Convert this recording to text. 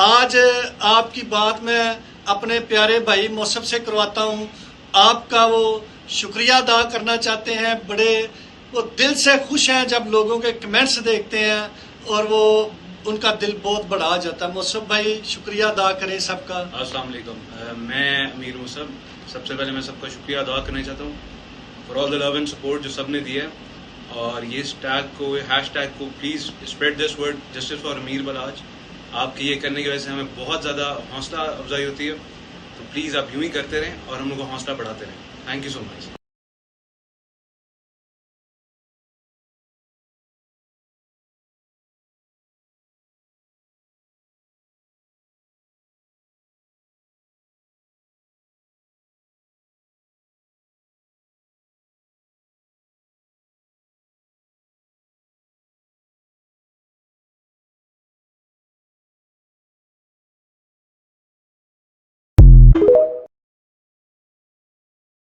आज आपकी बात मैं अपने प्यारे भाई मौसफ से करवाता हूँ। आपका वो शुक्रिया अदा करना चाहते हैं। बड़े वो दिल से खुश हैं जब लोगों के कमेंट्स देखते हैं और वो उनका दिल बहुत बड़ा आ जाता है। मौसफ भाई शुक्रिया अदा करें सबका। अस्सलाम वालेकुम, मैं अमीर मौसफ। सबसे पहले मैं सबका शुक्रिया अदा करना चाहता हूँ for all the love and support जो सबने दिया है। और ये हैशटैग को please spread this word justice for अमीर बलाज। आपके ये करने की वजह से हमें बहुत ज़्यादा हौसला अफजाई होती है, तो प्लीज़ आप यूँ ही करते रहें और हम लोग को हौसला बढ़ाते रहें। Thank you so much.